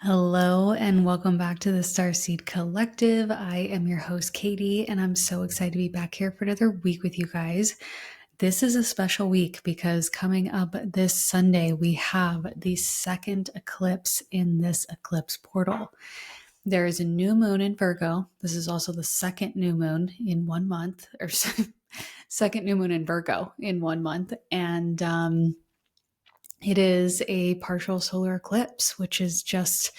Hello and welcome back to the Starseed Collective. I am your host, Katie, and I'm so excited to be back here for another week with you guys. This is a special week because coming up this Sunday, we have the second eclipse in this eclipse portal. There is a new moon in Virgo. This is also the second new moon in 1 month, or second new moon in Virgo in 1 month. And it is a partial solar eclipse, which is just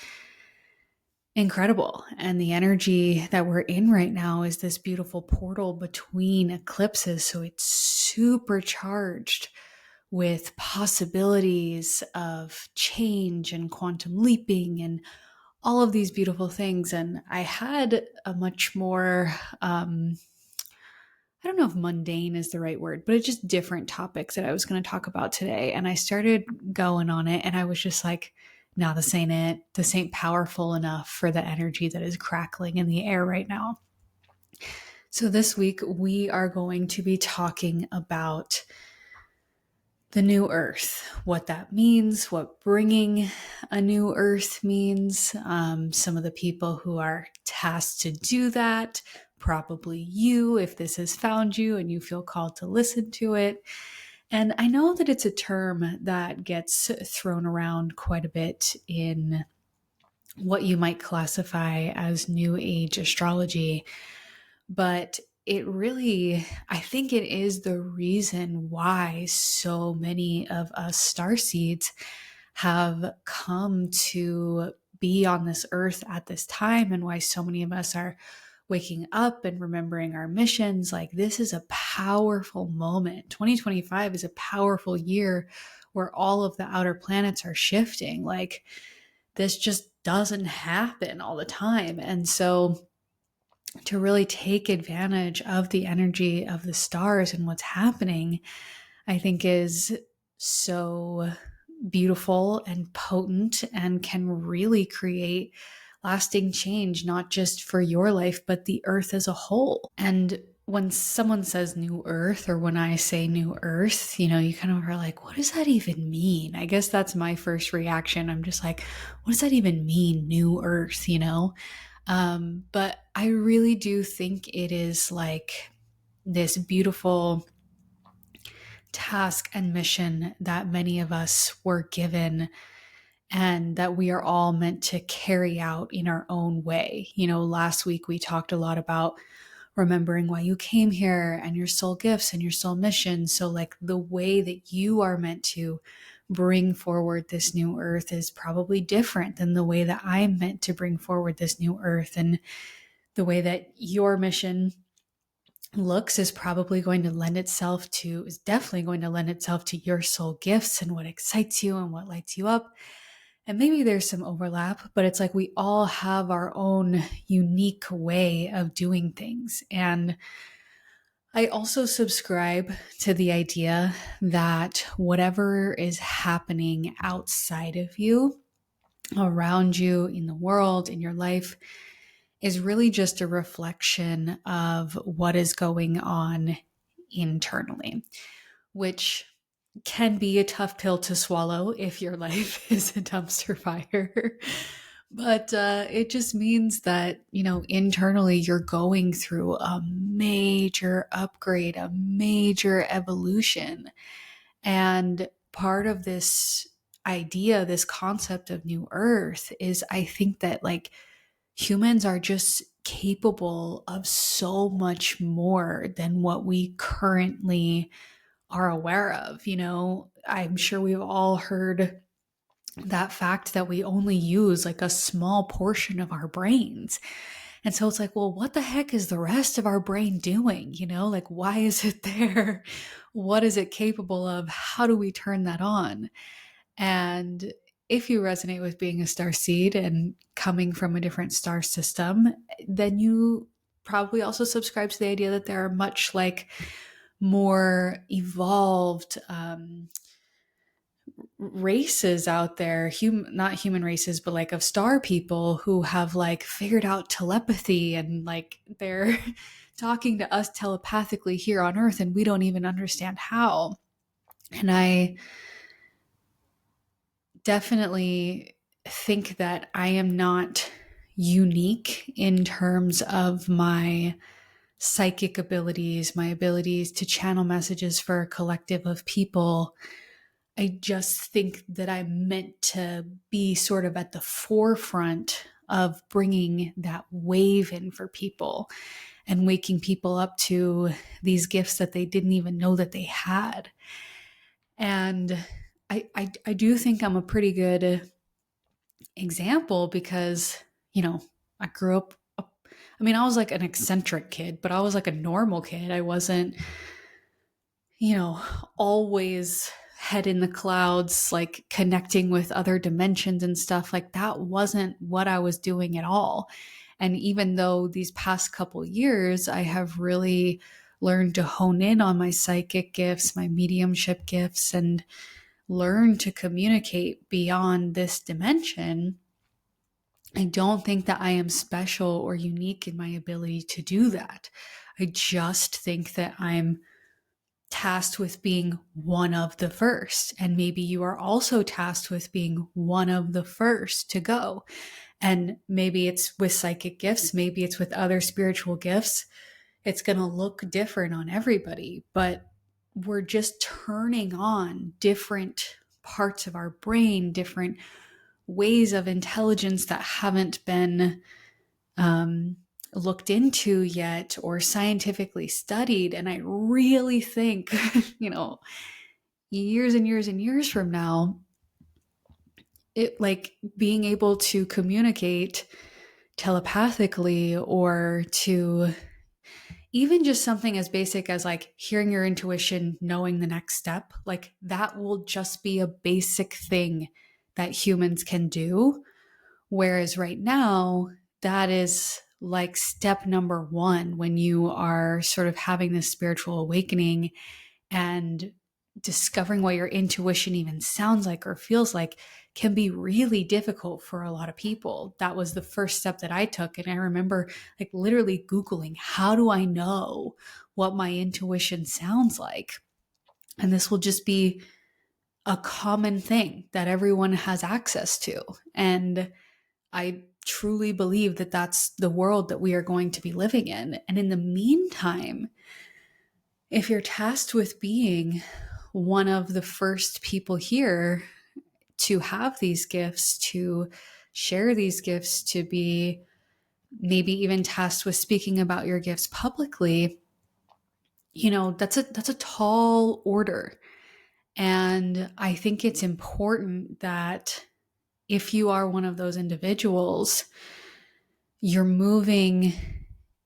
incredible. And the energy that we're in right now is this beautiful portal between eclipses. So it's supercharged with possibilities of change and quantum leaping and all of these beautiful things. And I had a much more, I don't know if mundane is the right word, but it's just different topics that I was going to talk about today. And I started going on it and I was just like, no, this ain't it. This ain't powerful enough for the energy that is crackling in the air right now. So this week we are going to be talking about the new earth, what that means, what bringing a new earth means, some of the people who are tasked to do that, probably you, if this has found you and you feel called to listen to it. And I know that it's a term that gets thrown around quite a bit in what you might classify as New Age astrology, but it really, I think it is the reason why so many of us starseeds have come to be on this earth at this time, and why so many of us are waking up and remembering our missions. Like, this is a powerful moment. 2025 is a powerful year where all of the outer planets are shifting. Like, this just doesn't happen all the time. And so to really take advantage of the energy of the stars and what's happening, I think is so beautiful and potent and can really create lasting change, not just for your life, but the earth as a whole. And when someone says new earth, or when I say new earth, you kind of are like, what does that even mean? I guess that's my first reaction. I'm just like, what does that even mean, new earth, But I really do think it is like this beautiful task and mission that many of us were given and that we are all meant to carry out in our own way. Last week we talked a lot about remembering why you came here and your soul gifts and your soul mission. So like the way that you are meant to bring forward this new earth is probably different than the way that I'm meant to bring forward this new earth. And the way that your mission looks is probably going to lend itself to, is definitely going to lend itself to your soul gifts and what excites you and what lights you up. And maybe there's some overlap, but it's like we all have our own unique way of doing things. And I also subscribe to the idea that whatever is happening outside of you, around you, in the world, in your life, is really just a reflection of what is going on internally, which can be a tough pill to swallow if your life is a dumpster fire. But it just means that, internally you're going through a major upgrade, a major evolution. And part of this idea, this concept of new earth is, I think that like humans are just capable of so much more than what we currently are aware of. I'm sure we've all heard that fact that we only use like a small portion of our brains. And so it's like, well, what the heck is the rest of our brain doing? Like, why is it there? What is it capable of? How do we turn that on? And if you resonate with being a star seed and coming from a different star system, then you probably also subscribe to the idea that there are much like more evolved races out there, not human races, but like of star people who have like figured out telepathy and like they're talking to us telepathically here on Earth and we don't even understand how. And I definitely think that I am not unique in terms of my psychic abilities, my abilities to channel messages for a collective of people. I just think that I'm meant to be sort of at the forefront of bringing that wave in for people and waking people up to these gifts that they didn't even know that they had. And I do think I'm a pretty good example because, I grew up, I mean, I was like an eccentric kid, but I was like a normal kid. I wasn't, always head in the clouds, like connecting with other dimensions and stuff. Like that wasn't what I was doing at all. And even though these past couple years, I have really learned to hone in on my psychic gifts, my mediumship gifts, and learn to communicate beyond this dimension, I don't think that I am special or unique in my ability to do that. I just think that I'm tasked with being one of the first. And maybe you are also tasked with being one of the first to go. And maybe it's with psychic gifts, maybe it's with other spiritual gifts. It's going to look different on everybody, but we're just turning on different parts of our brain, different ways of intelligence that haven't been looked into yet or scientifically studied. And I really think, years and years and years from now, it like being able to communicate telepathically or to even just something as basic as like hearing your intuition, knowing the next step, like that will just be a basic thing that humans can do. Whereas right now, that is like step number one when you are sort of having this spiritual awakening and discovering what your intuition even sounds like or feels like can be really difficult for a lot of people. That was the first step that I took. And I remember like literally Googling, how do I know what my intuition sounds like? And this will just be a common thing that everyone has access to. And I truly believe that that's the world that we are going to be living in. And in the meantime, if you're tasked with being one of the first people here to have these gifts, to share these gifts, to be maybe even tasked with speaking about your gifts publicly, that's a tall order. And I think it's important that if you are one of those individuals, you're moving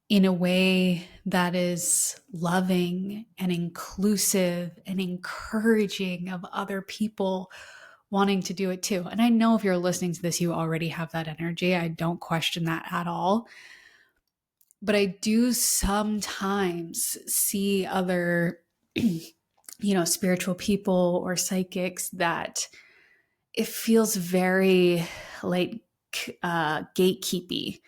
in a way that is loving and inclusive and encouraging of other people wanting to do it too. And I know if you're listening to this, you already have that energy. I don't question that at all. But I do sometimes see other, spiritual people or psychics that it feels very like gatekeepy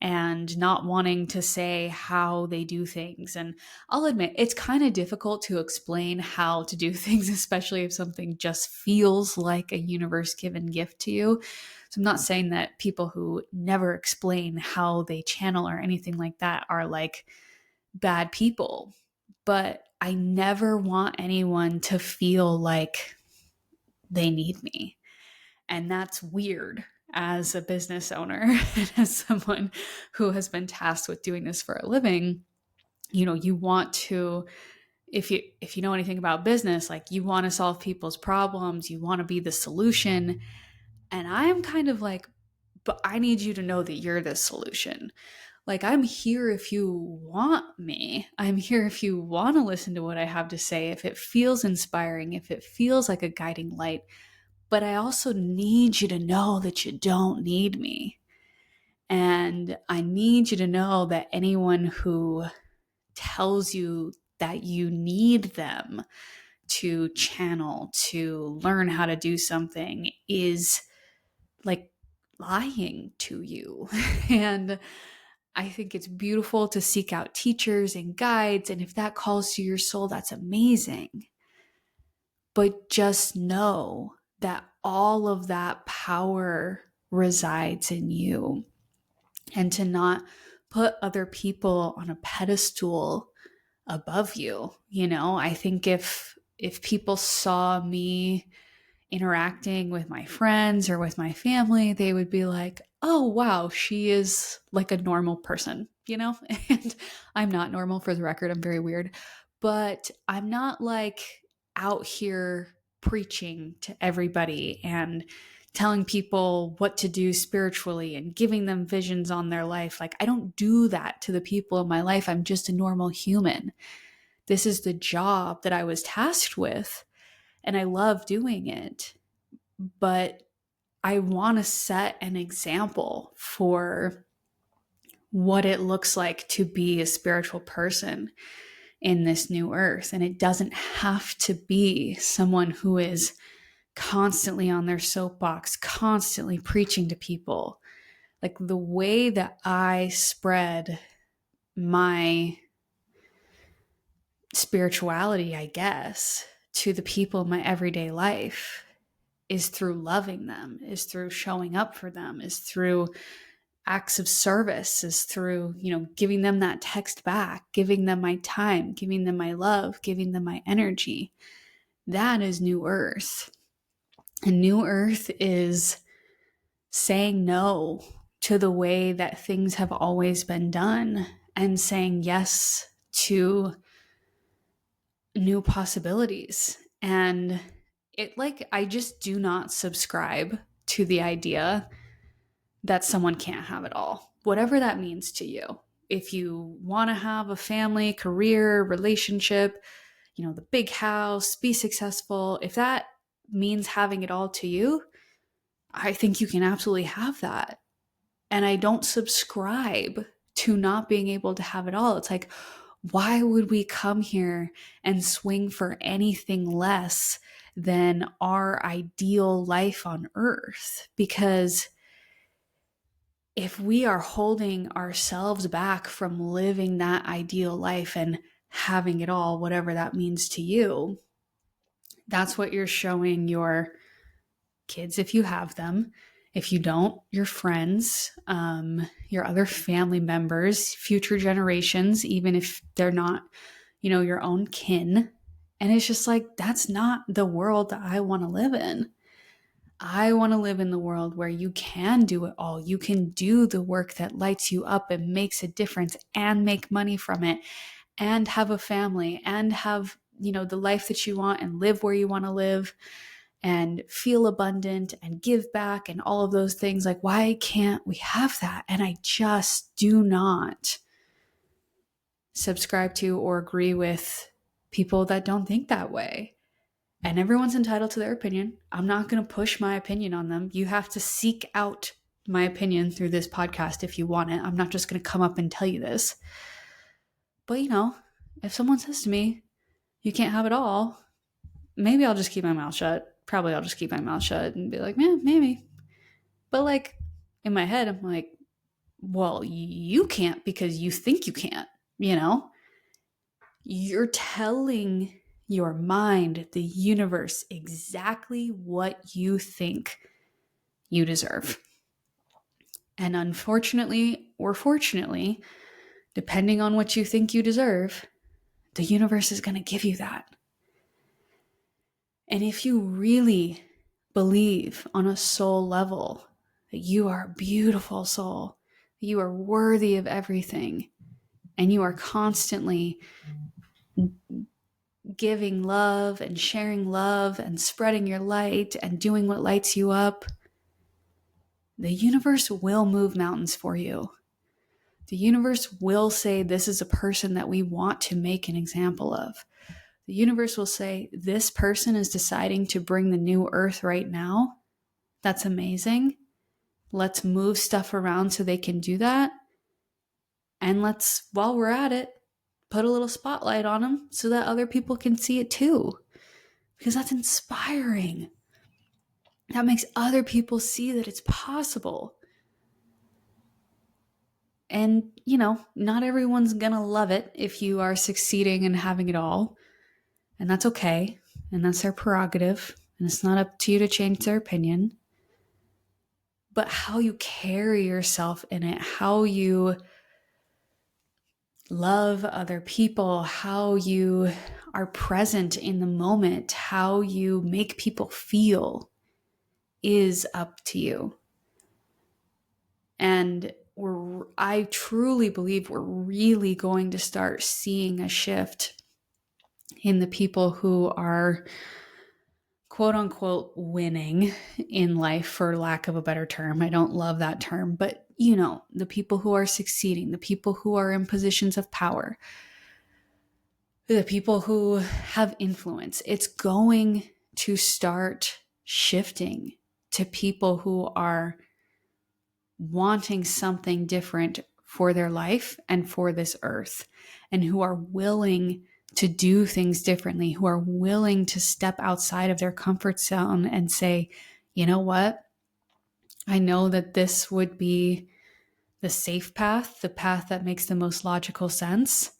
and not wanting to say how they do things. And I'll admit, it's kind of difficult to explain how to do things, especially if something just feels like a universe given gift to you. So I'm not saying that people who never explain how they channel or anything like that are like bad people. But I never want anyone to feel like they need me. And that's weird as a business owner and as someone who has been tasked with doing this for a living. You want to, if you know anything about business, like you want to solve people's problems, you want to be the solution. And I'm kind of like, but I need you to know that you're the solution. Like, I'm here if you want me. I'm here if you want to listen to what I have to say, if it feels inspiring, if it feels like a guiding light. But I also need you to know that you don't need me. And I need you to know that anyone who tells you that you need them to channel, to learn how to do something is like lying to you. And I think it's beautiful to seek out teachers and guides. And if that calls to your soul, that's amazing. But just know that all of that power resides in you, and to not put other people on a pedestal above you. I think if people saw me interacting with my friends or with my family, they would be like, oh, wow, she is like a normal person. And I'm not normal, for the record. I'm very weird, but I'm not like out here preaching to everybody and telling people what to do spiritually and giving them visions on their life. Like, I don't do that to the people in my life. I'm just a normal human. This is the job that I was tasked with, and I love doing it. But I want to set an example for what it looks like to be a spiritual person in this new earth. And it doesn't have to be someone who is constantly on their soapbox, constantly preaching to people. Like, the way that I spread my spirituality, I guess, to the people in my everyday life is through loving them, is through showing up for them, is through acts of service, is through, giving them that text back, giving them my time, giving them my love, giving them my energy. That is New Earth. And New Earth is saying no to the way that things have always been done and saying yes to new possibilities. And I just do not subscribe to the idea that someone can't have it all, whatever that means to you. If you want to have a family, career, relationship, the big house, be successful, if that means having it all to you, I think you can absolutely have that. And I don't subscribe to not being able to have it all. It's like, why would we come here and swing for anything less than our ideal life on earth? Because if we are holding ourselves back from living that ideal life and having it all, whatever that means to you, that's what you're showing your kids, if you have them. If you don't, your friends, your other family members, future generations, even if they're not, your own kin. And it's just like, that's not the world that I want to live in. I want to live in the world where you can do it all. You can do the work that lights you up and makes a difference and make money from it and have a family and have, the life that you want and live where you want to live and feel abundant and give back and all of those things. Like, why can't we have that? And I just do not subscribe to or agree with people that don't think that way. And everyone's entitled to their opinion. I'm not going to push my opinion on them. You have to seek out my opinion through this podcast if you want it. I'm not just going to come up and tell you this. But, if someone says to me, you can't have it all, maybe I'll just keep my mouth shut. Probably I'll just keep my mouth shut and be like, yeah, maybe. But like, in my head, I'm like, well, you can't because you think you can't, You're telling your mind, the universe, exactly what you think you deserve. And unfortunately or fortunately, depending on what you think you deserve, the universe is going to give you that. And if you really believe on a soul level that you are a beautiful soul, that you are worthy of everything, and you are constantly giving love and sharing love and spreading your light and doing what lights you up, the universe will move mountains for you. The universe will say, this is a person that we want to make an example of. The universe will say, this person is deciding to bring the new earth right now. That's amazing. Let's move stuff around so they can do that. And let's, while we're at it, put a little spotlight on them so that other people can see it too. Because that's inspiring. That makes other people see that it's possible. And, not everyone's going to love it if you are succeeding and having it all. And that's okay. And that's their prerogative. And it's not up to you to change their opinion. but how you carry yourself in it, how you love other people, how you are present in the moment, how you make people feel is up to you. And I truly believe we're really going to start seeing a shift in the people who are quote unquote winning in life, for lack of a better term. I don't love that term, but the people who are succeeding, the people who are in positions of power, the people who have influence. It's going to start shifting to people who are wanting something different for their life and for this earth, and who are willing to do things differently, who are willing to step outside of their comfort zone and say, you know what? I know that this would be the safe path, the path that makes the most logical sense,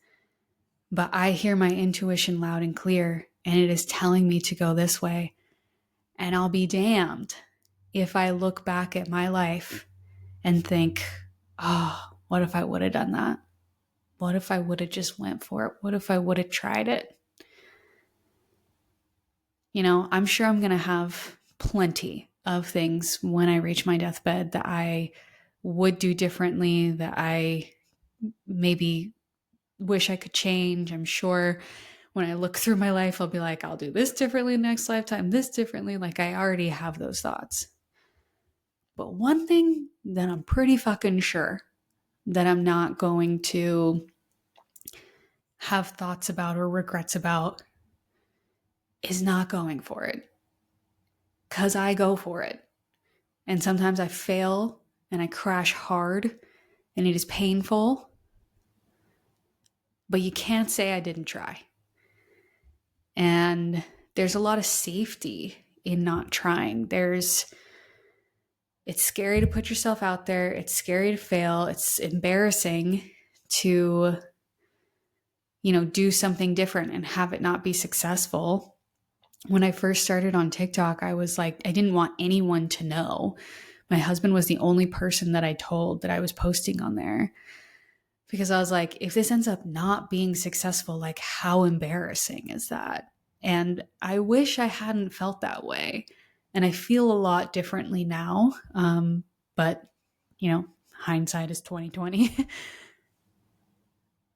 but I hear my intuition loud and clear, and it is telling me to go this way. And I'll be damned if I look back at my life and think, oh, what if I would have done that? What if I would have just went for it? What if I would have tried it? I'm sure I'm going to have plenty of things when I reach my deathbed that I would do differently, that I maybe wish I could change. I'm sure when I look through my life, I'll be like, I'll do this differently next lifetime, this differently. Like, I already have those thoughts. But one thing that I'm pretty fucking sure that I'm not going to have thoughts about or regrets about is not going for it. Because I go for it. And sometimes I fail and I crash hard and it is painful. But you can't say I didn't try. And there's a lot of safety in not trying. It's scary to put yourself out there. It's scary to fail. It's embarrassing to, do something different and have it not be successful. When I first started on TikTok, I was like, I didn't want anyone to know. My husband was the only person that I told that I was posting on there, because I was like, if this ends up not being successful, like, how embarrassing is that? And I wish I hadn't felt that way. And I feel a lot differently now. But hindsight is 2020.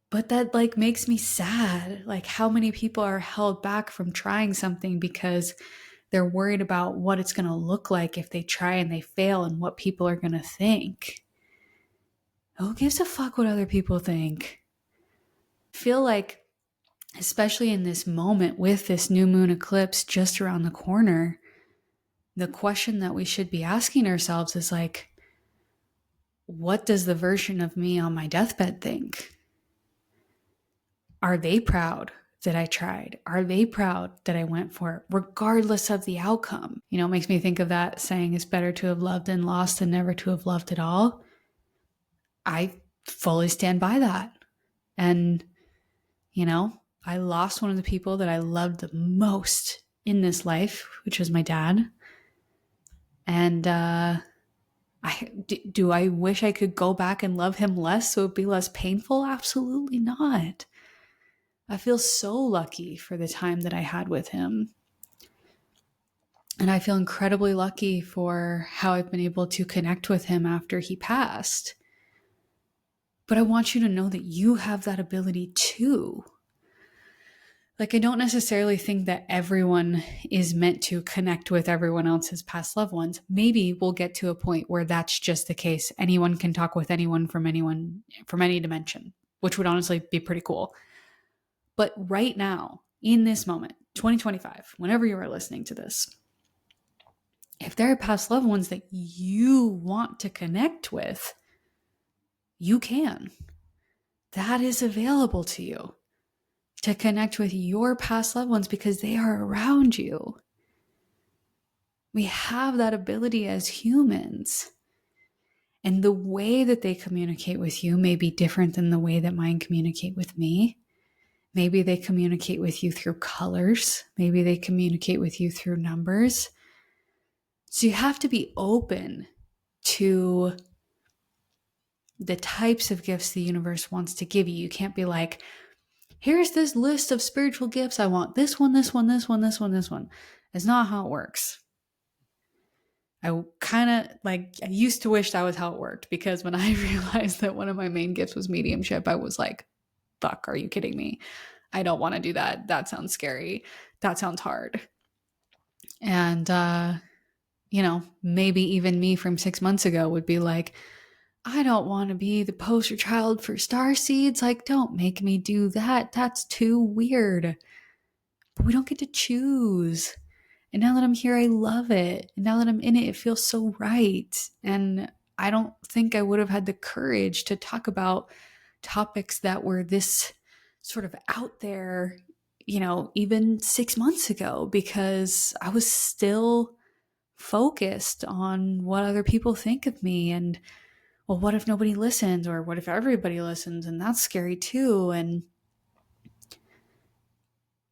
But that makes me sad. Like, how many people are held back from trying something because they're worried about what it's going to look like if they try and they fail and what people are going to think. Who gives a fuck what other people think? I feel like, especially in this moment with this new moon eclipse just around the corner, the question that we should be asking ourselves is like, what does the version of me on my deathbed think? Are they proud that I tried? Are they proud that I went for it, regardless of the outcome? It makes me think of that saying, it's better to have loved and lost than never to have loved at all. I fully stand by that. And, I lost one of the people that I loved the most in this life, which was my dad. And do I wish I could go back and love him less so it'd be less painful? Absolutely not. I feel so lucky for the time that I had with him. And I feel incredibly lucky for how I've been able to connect with him after he passed. But I want you to know that you have that ability too. I don't necessarily think that everyone is meant to connect with everyone else's past loved ones. Maybe we'll get to a point where that's just the case. Anyone can talk with anyone from any dimension, which would honestly be pretty cool. But right now, in this moment, 2025, whenever you are listening to this, if there are past loved ones that you want to connect with, you can. That is available to you, to connect with your past loved ones, because they are around you. We have that ability as humans. And the way that they communicate with you may be different than the way that mine communicate with me. Maybe they communicate with you through colors. Maybe they communicate with you through numbers. So you have to be open to the types of gifts the universe wants to give you. You can't be like, here's this list of spiritual gifts. I want this one, this one, this one, this one, this one. It's not how it works. I used to wish that was how it worked, because when I realized that one of my main gifts was mediumship, I was like, fuck, are you kidding me? I don't want to do that. That sounds scary. That sounds hard. And, maybe even me from 6 months ago would be like, I don't want to be the poster child for Starseeds. Like, don't make me do that. That's too weird. But we don't get to choose. And now that I'm here, I love it. And now that I'm in it, it feels so right. And I don't think I would have had the courage to talk about topics that were this sort of out there, even 6 months ago, because I was still focused on what other people think of me. And, well, what if nobody listens? Or what if everybody listens? And that's scary too. And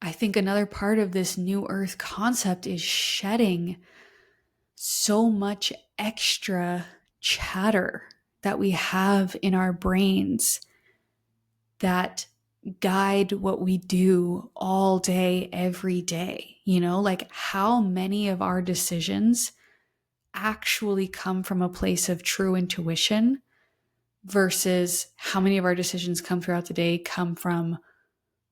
I think another part of this new earth concept is shedding so much extra chatter that we have in our brains that guide what we do all day, every day. Like how many of our decisions actually come from a place of true intuition versus how many of our decisions come throughout the day come from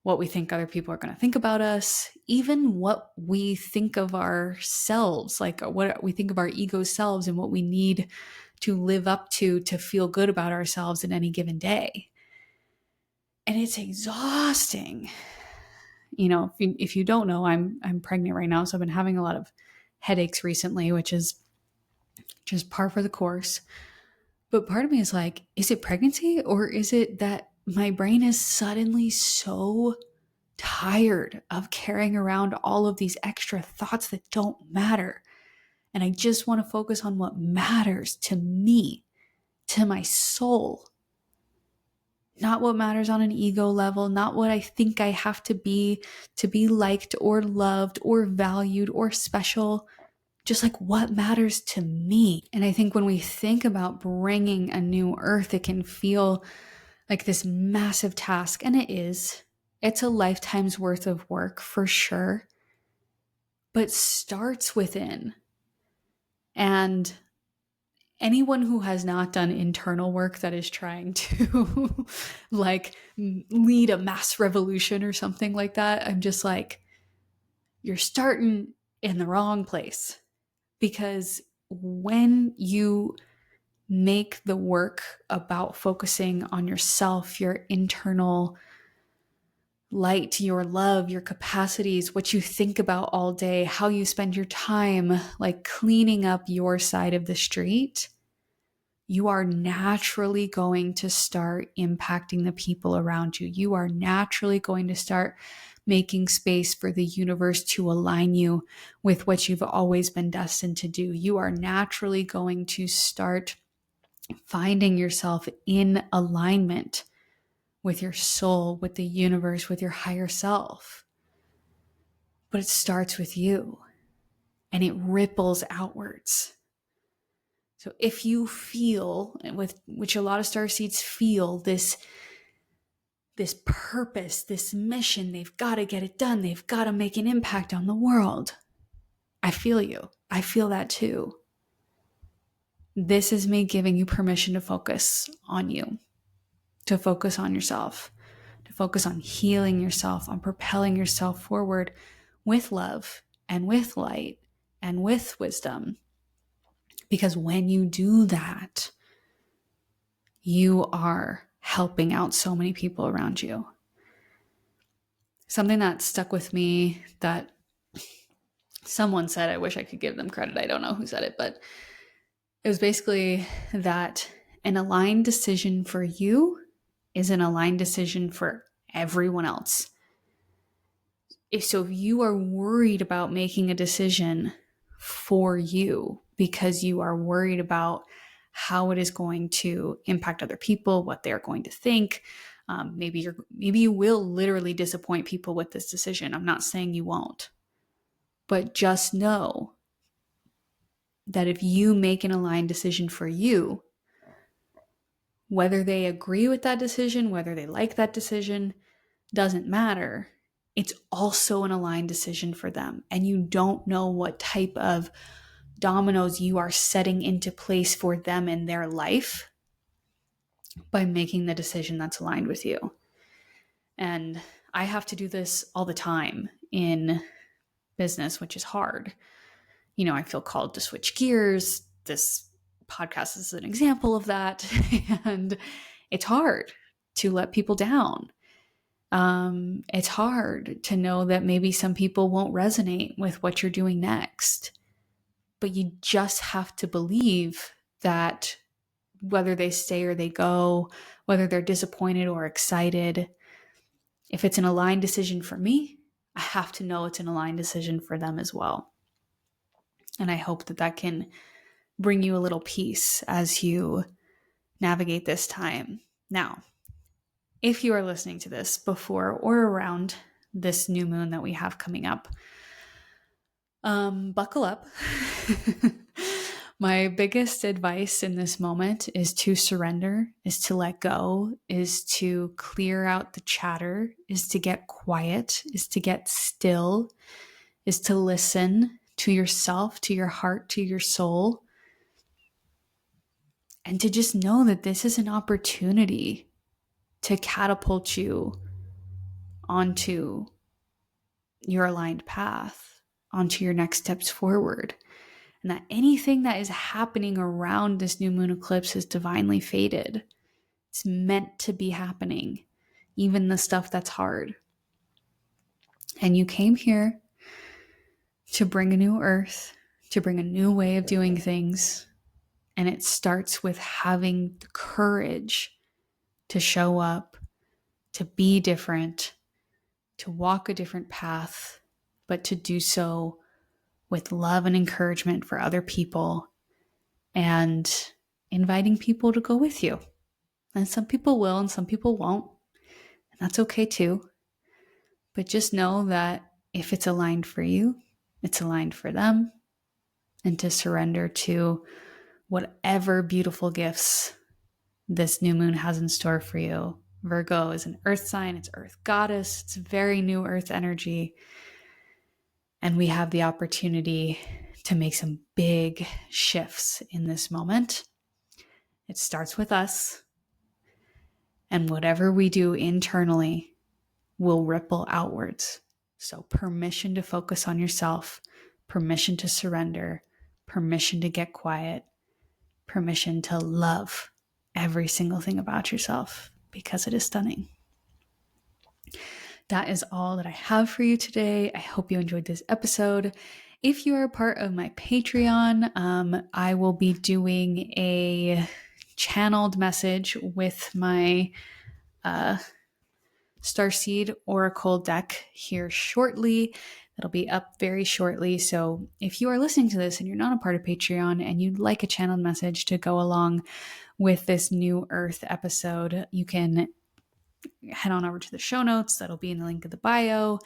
what we think other people are going to think about us, even what we think of ourselves, like what we think of our ego selves and what we need to live up to feel good about ourselves in any given day. And it's exhausting. If you don't know, I'm pregnant right now, so I've been having a lot of headaches recently, which is just par for the course. But part of me is like, is it pregnancy, or is it that my brain is suddenly so tired of carrying around all of these extra thoughts that don't matter? And I just want to focus on what matters to me, to my soul. Not what matters on an ego level, not what I think I have to be liked or loved or valued or special. Just like what matters to me. And I think when we think about bringing a new earth, it can feel like this massive task. And it is. It's a lifetime's worth of work for sure. But starts within. And anyone who has not done internal work that is trying to like lead a mass revolution or something like that, I'm just like, you're starting in the wrong place. Because when you make the work about focusing on yourself, your internal light, your love, your capacities, what you think about all day, how you spend your time, like cleaning up your side of the street, you are naturally going to start impacting the people around you. You are naturally going to start making space for the universe to align you with what you've always been destined to do. You are naturally going to start finding yourself in alignment with your soul, with the universe, with your higher self. But it starts with you, and it ripples outwards. So if you feel, with which a lot of starseeds feel, this purpose, this mission, they've got to get it done, they've got to make an impact on the world, I feel you. I feel that too. This is me giving you permission to focus on you, to focus on yourself, to focus on healing yourself, on propelling yourself forward with love and with light and with wisdom. Because when you do that, you are helping out so many people around you. Something that stuck with me that someone said, I wish I could give them credit, I don't know who said it, but it was basically that an aligned decision for you is an aligned decision for everyone else. If you are worried about making a decision for you because you are worried about how it is going to impact other people, what they're going to think, maybe you will literally disappoint people with this decision. I'm not saying you won't, but just know that if you make an aligned decision for you, whether they agree with that decision, whether they like that decision, doesn't matter. It's also an aligned decision for them. And you don't know what type of dominoes you are setting into place for them in their life by making the decision that's aligned with you. And I have to do this all the time in business, which is hard. I feel called to switch gears. This podcast is an example of that. And it's hard to let people down. It's hard to know that maybe some people won't resonate with what you're doing next. But you just have to believe that whether they stay or they go, whether they're disappointed or excited, if it's an aligned decision for me, I have to know it's an aligned decision for them as well. And I hope that can bring you a little peace as you navigate this time. Now, if you are listening to this before or around this new moon that we have coming up, buckle up. My biggest advice in this moment is to surrender, is to let go, is to clear out the chatter, is to get quiet, is to get still, is to listen to yourself, to your heart, to your soul, and to just know that this is an opportunity to catapult you onto your aligned path, onto your next steps forward. And that anything that is happening around this new moon eclipse is divinely fated. It's meant to be happening, even the stuff that's hard. And you came here to bring a new earth, to bring a new way of doing things. And it starts with having the courage to show up, to be different, to walk a different path, but to do so with love and encouragement for other people and inviting people to go with you. And some people will and some people won't. And that's okay too. But just know that if it's aligned for you, it's aligned for them. And to surrender to whatever beautiful gifts this new moon has in store for you. Virgo is an earth sign, it's earth goddess, it's very new earth energy. And we have the opportunity to make some big shifts in this moment. It starts with us. And whatever we do internally will ripple outwards. So permission to focus on yourself, permission to surrender, permission to get quiet, permission to love every single thing about yourself because it is stunning. That is all that I have for you today. I hope you enjoyed this episode. If you are a part of my Patreon, I will be doing a channeled message with my Starseed Oracle deck here shortly. That'll be up very shortly. So if you are listening to this and you're not a part of Patreon and you'd like a channeled message to go along with this new Earth episode, you can head on over to the show notes. That'll be in the link of the bio.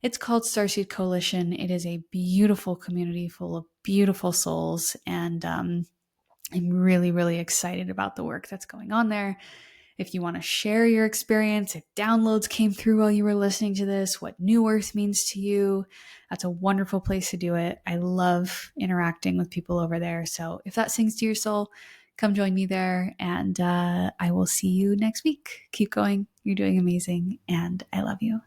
It's called Starseed Coalition. It is a beautiful community full of beautiful souls. And I'm really, really excited about the work that's going on there. If you want to share your experience, if downloads came through while you were listening to this, what New Earth means to you, that's a wonderful place to do it. I love interacting with people over there. So if that sings to your soul, come join me there. And I will see you next week. Keep going. You're doing amazing. And I love you.